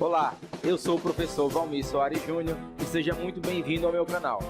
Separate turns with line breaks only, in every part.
Olá, eu sou o professor Valmir Soares Júnior e seja muito bem-vindo ao meu canal.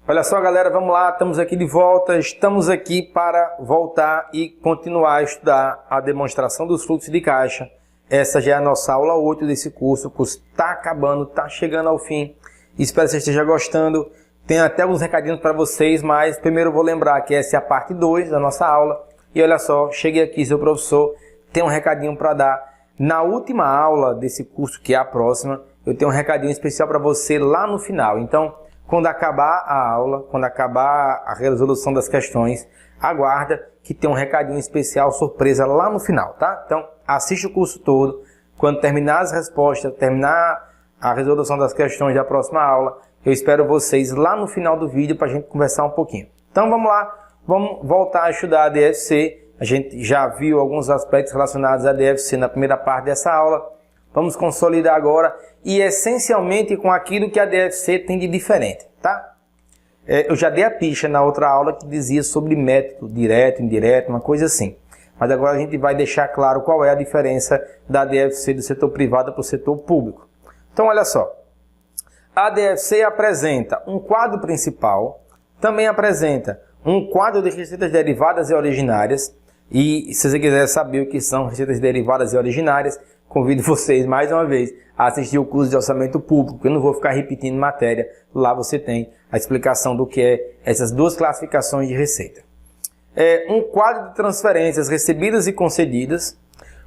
Olha só, galera, vamos lá, estamos aqui de volta, estamos aqui para voltar e continuar a estudar a demonstração dos fluxos de caixa. Essa já é a nossa aula 8 desse curso, o curso está acabando, está chegando ao fim. Espero que você esteja gostando. Tem até alguns recadinhos para vocês, mas primeiro eu vou lembrar que essa é a parte 2 da nossa aula. E olha só, cheguei aqui, seu professor, tem um recadinho para dar. Na última aula desse curso, que é a próxima, eu tenho um recadinho especial para você lá no final. Então, quando acabar a aula, quando acabar a resolução das questões, aguarda que tem um recadinho especial, surpresa lá no final, tá? Então, assiste o curso todo. Quando terminar as respostas, terminar a resolução das questões da próxima aula, eu espero vocês lá no final do vídeo para a gente conversar um pouquinho. Então vamos lá, vamos voltar a estudar a DFC. A gente já viu alguns aspectos relacionados à DFC na primeira parte dessa aula. Vamos consolidar agora e essencialmente com aquilo que a DFC tem de diferente, tá? Eu já dei a pista na outra aula que dizia sobre método direto, indireto, uma coisa assim. Mas agora a gente vai deixar claro qual é a diferença da DFC do setor privado para o setor público. Então olha só. A DFC apresenta um quadro principal, também apresenta um quadro de receitas derivadas e originárias. E se você quiser saber o que são receitas derivadas e originárias, convido vocês mais uma vez a assistir o curso de orçamento público. Eu não vou ficar repetindo matéria, lá você tem a explicação do que é essas duas classificações de receita. Um quadro de transferências recebidas e concedidas,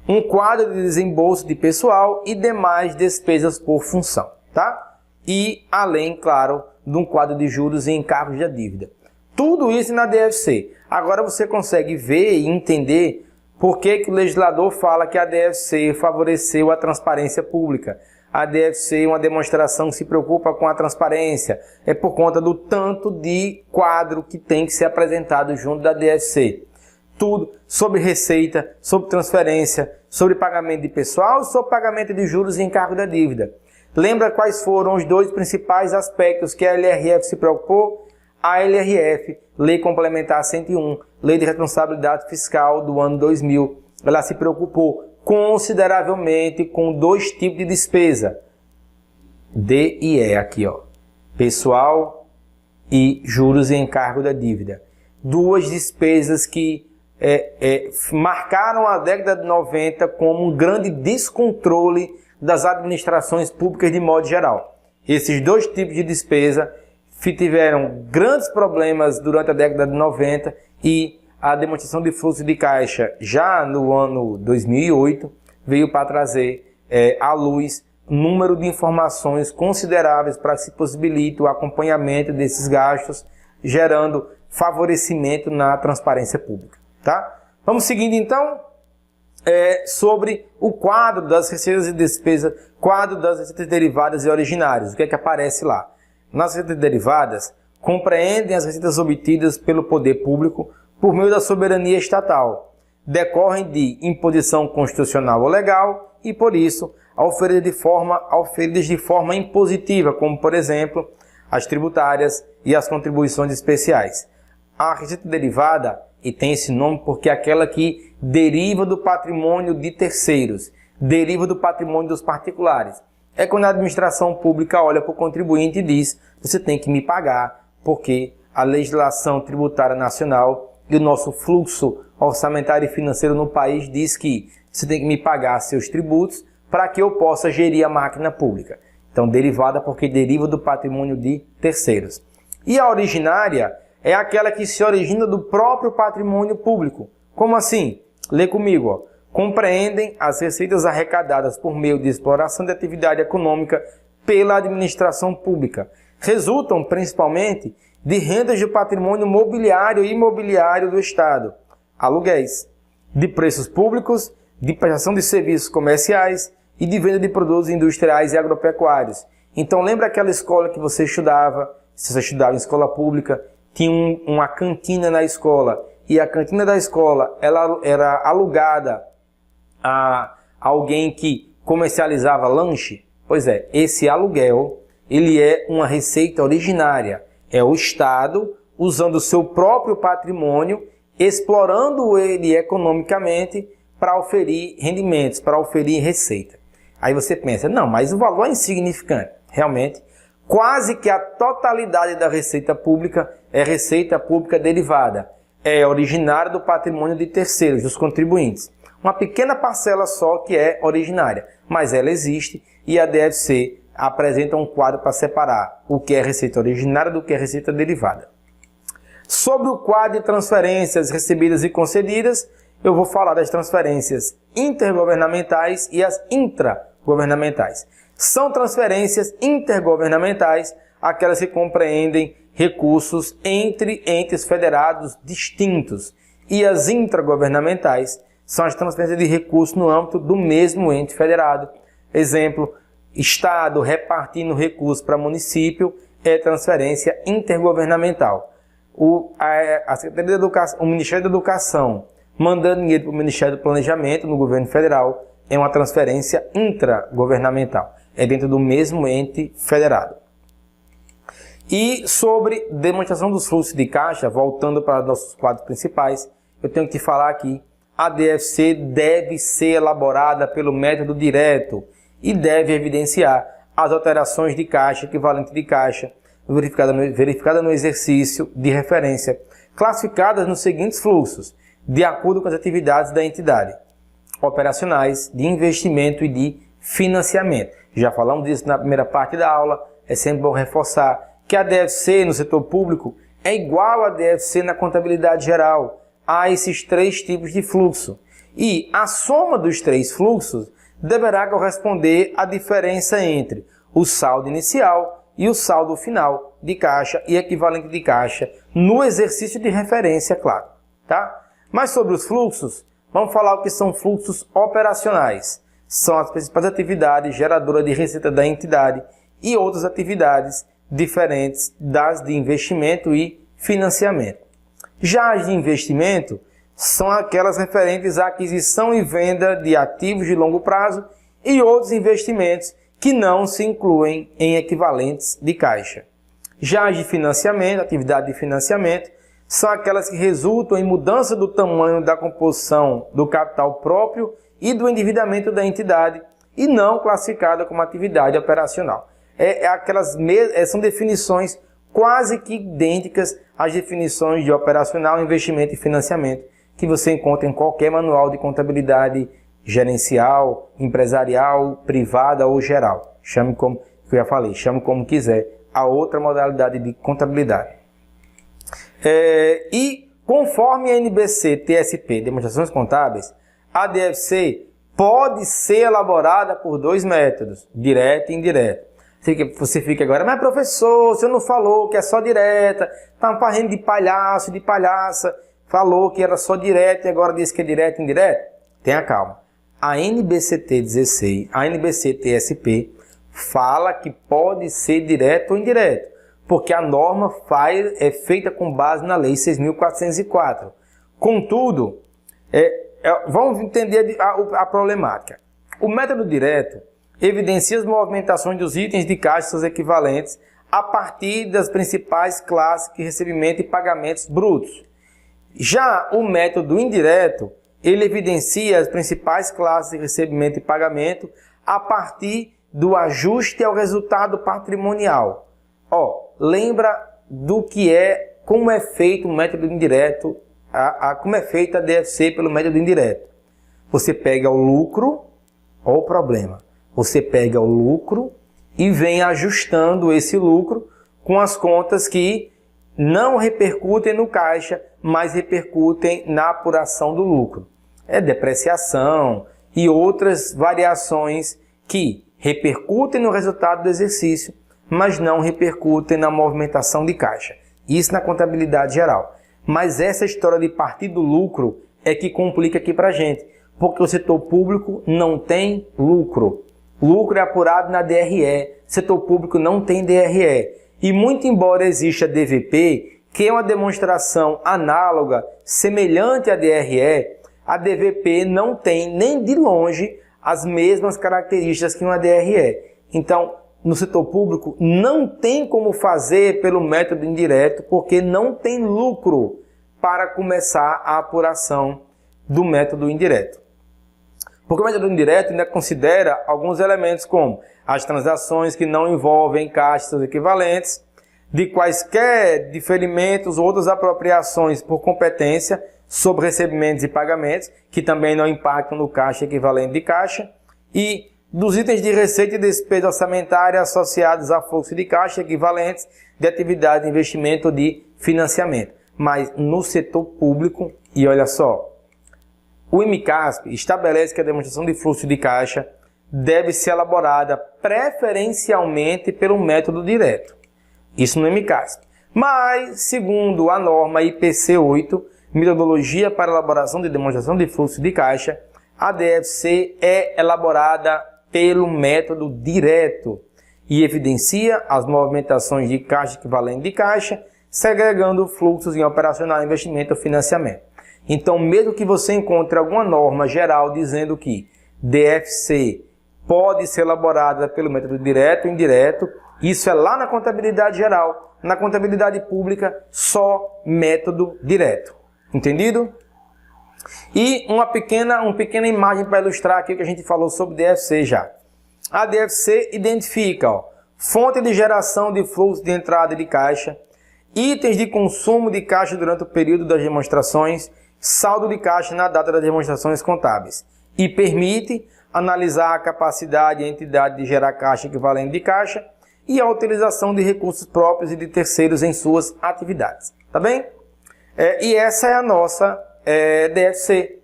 um quadro de desembolso de pessoal e demais despesas por função, tá? E além, claro, de um quadro de juros e encargos da dívida. Tudo isso na DFC. Agora você consegue ver e entender por que o legislador fala que a DFC favoreceu a transparência pública. A DFC é uma demonstração que se preocupa com a transparência. É por conta do tanto de quadro que tem que ser apresentado junto da DFC. Tudo sobre receita, sobre transferência, sobre pagamento de pessoal, sobre pagamento de juros e encargo da dívida. Lembra quais foram os dois principais aspectos que a LRF se preocupou? A LRF, Lei Complementar 101, Lei de Responsabilidade Fiscal do ano 2000, ela se preocupou consideravelmente com dois tipos de despesa. D e E aqui, ó. Pessoal e juros e encargo da dívida. Duas despesas que marcaram a década de 90 como um grande descontrole das administrações públicas de modo geral. Esses dois tipos de despesa tiveram grandes problemas durante a década de 90 e a demonstração de fluxo de caixa já no ano 2008 veio para trazer à luz um número de informações consideráveis para que se possibilite o acompanhamento desses gastos, gerando favorecimento na transparência pública. Tá? Vamos seguindo então sobre o quadro das receitas e despesas, quadro das receitas derivadas e originárias. O que é que aparece lá? Nas receitas derivadas, compreendem as receitas obtidas pelo poder público por meio da soberania estatal. Decorrem de imposição constitucional ou legal e, por isso, auferidas de forma impositiva, como, por exemplo, as tributárias e as contribuições especiais. A receita derivada, e tem esse nome porque é aquela que deriva do patrimônio de terceiros, deriva do patrimônio dos particulares. É quando a administração pública olha para o contribuinte e diz: você tem que me pagar, porque a legislação tributária nacional e o nosso fluxo orçamentário e financeiro no país diz que você tem que me pagar seus tributos para que eu possa gerir a máquina pública. Então, derivada porque deriva do patrimônio de terceiros. E a originária é aquela que se origina do próprio patrimônio público. Como assim? Lê comigo, ó. Compreendem as receitas arrecadadas por meio de exploração de atividade econômica pela administração pública. Resultam principalmente de rendas de patrimônio mobiliário e imobiliário do Estado, aluguéis, de preços públicos, de prestação de serviços comerciais e de venda de produtos industriais e agropecuários. Então lembra aquela escola que você estudava, se você estudava em escola pública, tinha uma cantina na escola e a cantina da escola ela era alugada a alguém que comercializava lanche? Pois é, esse aluguel ele é uma receita originária. É o Estado usando o seu próprio patrimônio explorando ele economicamente para oferir rendimentos, para oferir receita. Aí você pensa, não, mas o valor é insignificante. Realmente, quase que a totalidade da receita pública é receita pública derivada. É originária do patrimônio de terceiros, dos contribuintes. Uma pequena parcela só que é originária, mas ela existe e a DFC apresenta um quadro para separar o que é receita originária do que é receita derivada. Sobre o quadro de transferências recebidas e concedidas, eu vou falar das transferências intergovernamentais e as intragovernamentais. São transferências intergovernamentais aquelas que compreendem recursos entre entes federados distintos. E as intragovernamentais são as transferências de recursos no âmbito do mesmo ente federado. Exemplo, Estado repartindo recursos para município é transferência intergovernamental. A Secretaria de Educação, o Ministério da Educação mandando dinheiro para o Ministério do Planejamento no governo federal é uma transferência intragovernamental. É dentro do mesmo ente federado. E sobre demonstração dos fluxos de caixa, voltando para nossos quadros principais, eu tenho que te falar aqui, a DFC deve ser elaborada pelo método direto e deve evidenciar as alterações de caixa, equivalente de caixa, verificada no exercício de referência, classificadas nos seguintes fluxos, de acordo com as atividades da entidade, operacionais, de investimento e de financiamento. Já falamos disso na primeira parte da aula, é sempre bom reforçar que a DFC no setor público é igual à DFC na contabilidade geral. Há esses três tipos de fluxo. E a soma dos três fluxos deverá corresponder à diferença entre o saldo inicial e o saldo final de caixa e equivalente de caixa no exercício de referência, claro. Tá? Mas sobre os fluxos, vamos falar o que são fluxos operacionais. São as principais atividades geradoras de receita da entidade e outras atividades diferentes das de investimento e financiamento. Já as de investimento são aquelas referentes à aquisição e venda de ativos de longo prazo e outros investimentos que não se incluem em equivalentes de caixa. Já as de financiamento, atividade de financiamento, são aquelas que resultam em mudança do tamanho da composição do capital próprio e do endividamento da entidade e não classificada como atividade operacional. São definições quase que idênticas às definições de operacional, investimento e financiamento que você encontra em qualquer manual de contabilidade gerencial, empresarial, privada ou geral. Chame como eu já falei, chame como quiser, a outra modalidade de contabilidade. E conforme a NBC TSP, Demonstrações Contábeis, a DFC pode ser elaborada por dois métodos, direto e indireto. Você fica agora, mas professor, você não falou que é só direta, tá parrendo de palhaço, de palhaça, falou que era só direto e agora diz que é direto e indireto? Tenha calma. A NBCT 16, a NBC TSP, fala que pode ser direto ou indireto, porque a norma é feita com base na Lei 6.404. Contudo, vamos entender a problemática. O método direto evidencia as movimentações dos itens de caixa e seus equivalentes a partir das principais classes de recebimento e pagamentos brutos. Já o método indireto, ele evidencia as principais classes de recebimento e pagamento a partir do ajuste ao resultado patrimonial. Lembra do que como é feito o método indireto, como é feita a DFC pelo método indireto. Você pega o lucro, olha o problema. Você pega o lucro e vem ajustando esse lucro com as contas que não repercutem no caixa, mas repercutem na apuração do lucro. Depreciação e outras variações que repercutem no resultado do exercício, mas não repercutem na movimentação de caixa. Isso na contabilidade geral. Mas essa história de partir do lucro é que complica aqui para a gente, porque o setor público não tem lucro. Lucro é apurado na DRE, setor público não tem DRE. E muito embora exista DVP, que é uma demonstração análoga, semelhante à DRE, a DVP não tem nem de longe as mesmas características que uma DRE. Então, no setor público não tem como fazer pelo método indireto, porque não tem lucro para começar a apuração do método indireto. Porque o método indireto ainda considera alguns elementos como as transações que não envolvem caixas equivalentes, de quaisquer diferimentos ou outras apropriações por competência sobre recebimentos e pagamentos, que também não impactam no caixa equivalente de caixa, e dos itens de receita e despesa orçamentária associados a fluxo de caixa equivalentes de atividade de investimento ou de financiamento. Mas no setor público, e olha só, o MCASP estabelece que a demonstração de fluxo de caixa deve ser elaborada preferencialmente pelo método direto. Isso no MCASP. Mas, segundo a norma IPC 8, Metodologia para Elaboração de Demonstração de Fluxo de Caixa, a DFC é elaborada pelo método direto e evidencia as movimentações de caixa equivalente de caixa, segregando fluxos em operacional, investimento ou financiamento. Então, mesmo que você encontre alguma norma geral dizendo que DFC pode ser elaborada pelo método direto ou indireto, isso é lá na contabilidade geral. Na contabilidade pública, só método direto. Entendido? E uma pequena imagem para ilustrar aqui o que a gente falou sobre DFC já. A DFC identifica fonte de geração de fluxo de entrada de caixa, itens de consumo de caixa durante o período das demonstrações, saldo de caixa na data das demonstrações contábeis. E permite analisar a capacidade e a entidade de gerar caixa equivalente de caixa e a utilização de recursos próprios e de terceiros em suas atividades. Tá bem? E essa é a nossa DFC.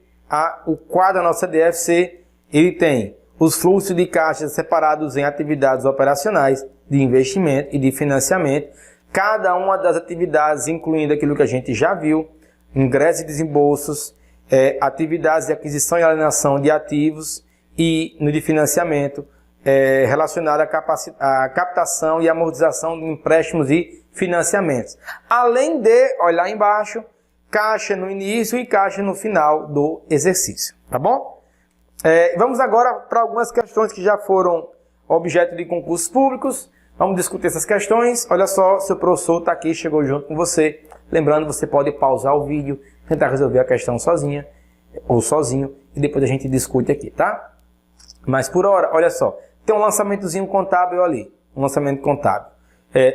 O quadro da nossa DFC, ele tem os fluxos de caixa separados em atividades operacionais, de investimento e de financiamento. Cada uma das atividades, incluindo aquilo que a gente já viu, ingressos e desembolsos, atividades de aquisição e alienação de ativos e no de financiamento, relacionado à captação e amortização de empréstimos e financiamentos. Além de, olha lá embaixo, caixa no início e caixa no final do exercício. Tá bom? Vamos agora para algumas questões que já foram objeto de concursos públicos. Vamos discutir essas questões. Olha só, seu professor está aqui, chegou junto com você. Lembrando, você pode pausar o vídeo, tentar resolver a questão sozinha ou sozinho e depois a gente discute aqui, tá? Mas por hora, olha só, tem um lançamentozinho contábil ali, um lançamento contábil.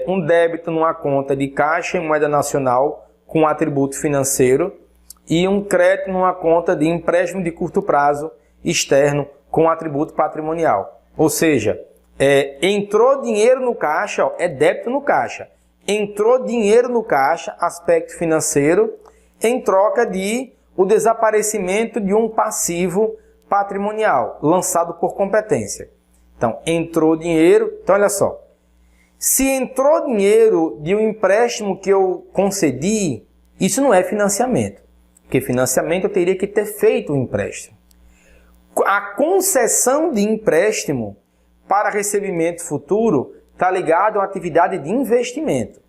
Um débito numa conta de caixa em moeda nacional com atributo financeiro e um crédito numa conta de empréstimo de curto prazo externo com atributo patrimonial. Ou seja, entrou dinheiro no caixa, é débito no caixa. Entrou dinheiro no caixa, aspecto financeiro, em troca de o desaparecimento de um passivo patrimonial, lançado por competência. Então, entrou dinheiro, então olha só. Se entrou dinheiro de um empréstimo que eu concedi, isso não é financiamento. Porque financiamento eu teria que ter feito o empréstimo. A concessão de empréstimo para recebimento futuro está ligado a uma atividade de investimento.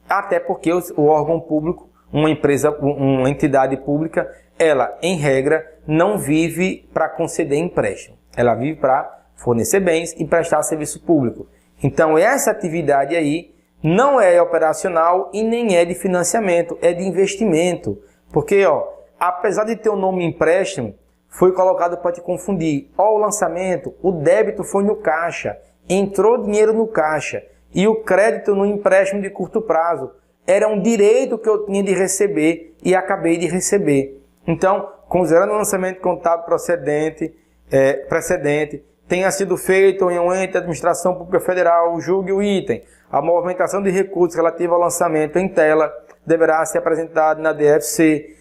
Até porque o órgão público, uma empresa, uma entidade pública, ela, em regra, não vive para conceder empréstimo. Ela vive para fornecer bens e prestar serviço público. Então, essa atividade aí não é operacional e nem é de financiamento, é de investimento. Porque, apesar de ter o nome empréstimo, foi colocado para te confundir. O lançamento, o débito foi no caixa, entrou dinheiro no caixa e o crédito no empréstimo de curto prazo. Era um direito que eu tinha de receber e acabei de receber. Então, considerando o lançamento contábil precedente, tenha sido feito em um ente de administração pública federal, julgue o item. A movimentação de recursos relativa ao lançamento em tela deverá ser apresentada na DFC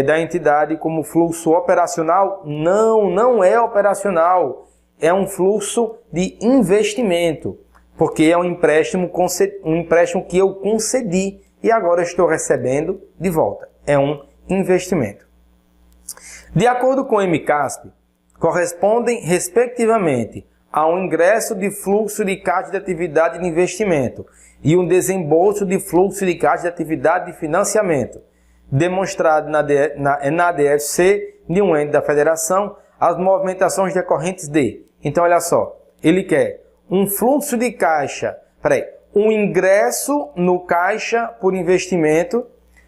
da entidade como fluxo operacional. Não é operacional. É um fluxo de investimento, porque é um empréstimo que eu concedi e agora estou recebendo de volta. É um investimento. De acordo com o MCASP, correspondem, respectivamente, a um ingresso de fluxo de caixa de atividade de investimento e um desembolso de fluxo de caixa de atividade de financiamento, demonstrado na DFC de um ente da federação, as movimentações decorrentes de. Então, olha só, ele quer um fluxo de caixa, um ingresso no caixa por investimento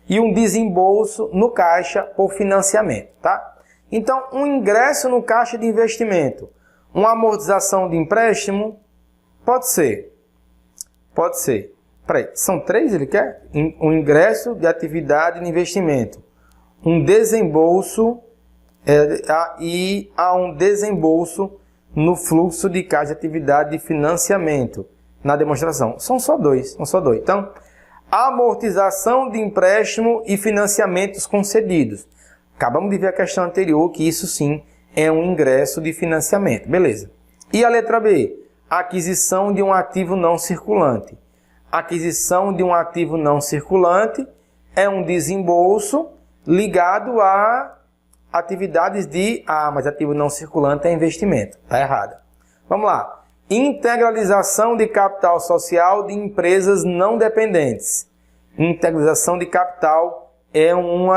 e um desembolso no caixa por financiamento, tá? Então, um ingresso no caixa de investimento, uma amortização de empréstimo, pode ser. Pode ser. Peraí, são 3 ele quer? Um ingresso de atividade de investimento, um desembolso e há um desembolso no fluxo de caixa de atividade de financiamento na demonstração. São só dois. Então, amortização de empréstimo e financiamentos concedidos. Acabamos de ver a questão anterior, que isso sim é um ingresso de financiamento. Beleza. E a letra B? Aquisição de um ativo não circulante. Aquisição de um ativo não circulante é um desembolso ligado a atividades de... mas ativo não circulante é investimento. Está errado. Vamos lá. Integralização de capital social de empresas não dependentes. Integralização de capital é um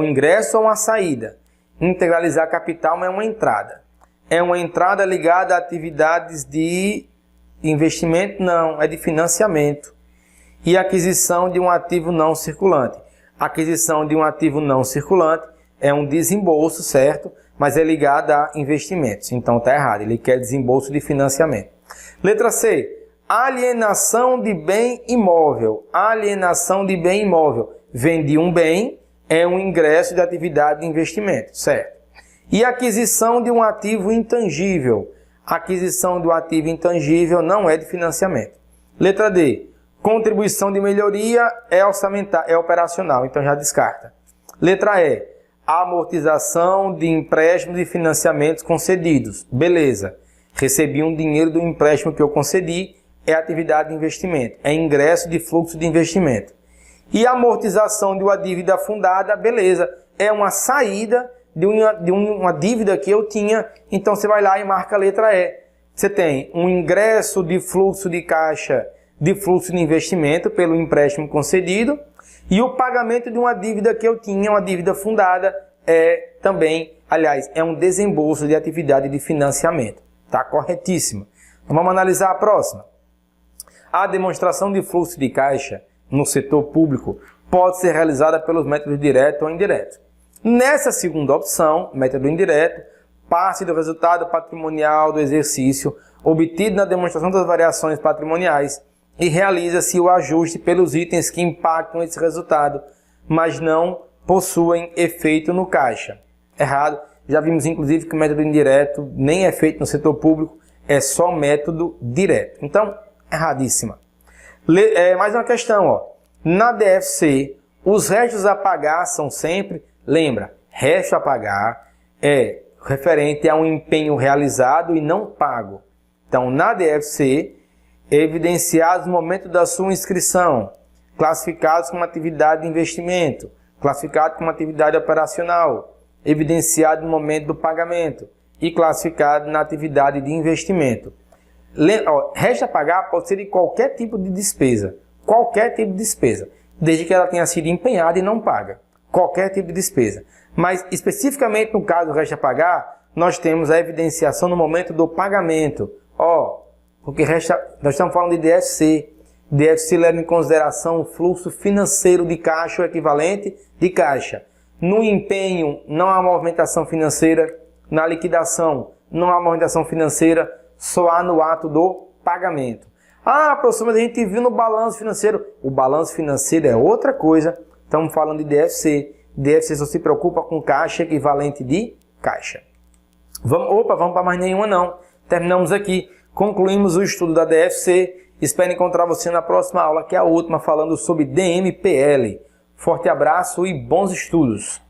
ingresso ou uma saída. Integralizar capital é uma entrada. É uma entrada ligada a atividades de investimento? Não, é de financiamento. E aquisição de um ativo não circulante. Aquisição de um ativo não circulante é um desembolso, certo? Mas é ligado a investimentos. Então está errado, ele quer desembolso de financiamento. Letra C. Alienação de bem imóvel. Alienação de bem imóvel. Vendi um bem, é um ingresso de atividade de investimento, certo? E aquisição de um ativo intangível. Aquisição de um ativo intangível não é de financiamento. Letra D. Contribuição de melhoria é operacional, então já descarta. Letra E. Amortização de empréstimos e financiamentos concedidos. Beleza. Recebi um dinheiro do empréstimo que eu concedi, é atividade de investimento. É ingresso de fluxo de investimento. E amortização de uma dívida fundada, beleza. É uma saída de uma dívida que eu tinha, então você vai lá e marca a letra E. Você tem um ingresso de fluxo de caixa de fluxo de investimento pelo empréstimo concedido e o pagamento de uma dívida que eu tinha, uma dívida fundada, é um desembolso de atividade de financiamento. Está corretíssimo. Então, vamos analisar a próxima. A demonstração de fluxo de caixa no setor público pode ser realizada pelos métodos direto ou indireto. Nessa segunda opção, método indireto, parte do resultado patrimonial do exercício obtido na demonstração das variações patrimoniais e realiza-se o ajuste pelos itens que impactam esse resultado, mas não possuem efeito no caixa. Errado. Já vimos, inclusive, que o método indireto nem é feito no setor público, é só método direto. Então, erradíssima. Mais uma questão, ó. Na DFC, os restos a pagar são sempre, lembra, resto a pagar é referente a um empenho realizado e não pago. Então, na DFC, evidenciados no momento da sua inscrição, classificados como atividade de investimento, classificado como atividade operacional, evidenciado no momento do pagamento e classificado na atividade de investimento. Resto a pagar pode ser de qualquer tipo de despesa, desde que ela tenha sido empenhada e não paga, qualquer tipo de despesa. Mas especificamente no caso do resto a pagar, nós temos a evidenciação no momento do pagamento, porque nós estamos falando de DFC. DFC leva em consideração o fluxo financeiro de caixa, o equivalente de caixa. No empenho, não há movimentação financeira. Na liquidação, não há movimentação financeira. Só há no ato do pagamento. Professor, mas a gente viu no balanço financeiro. O balanço financeiro é outra coisa. Estamos falando de DFC. DFC só se preocupa com caixa equivalente de caixa. Vamos para mais nenhuma não. Terminamos aqui. Concluímos o estudo da DFC. Espero encontrar você na próxima aula, que é a última, falando sobre DMPL. Forte abraço e bons estudos!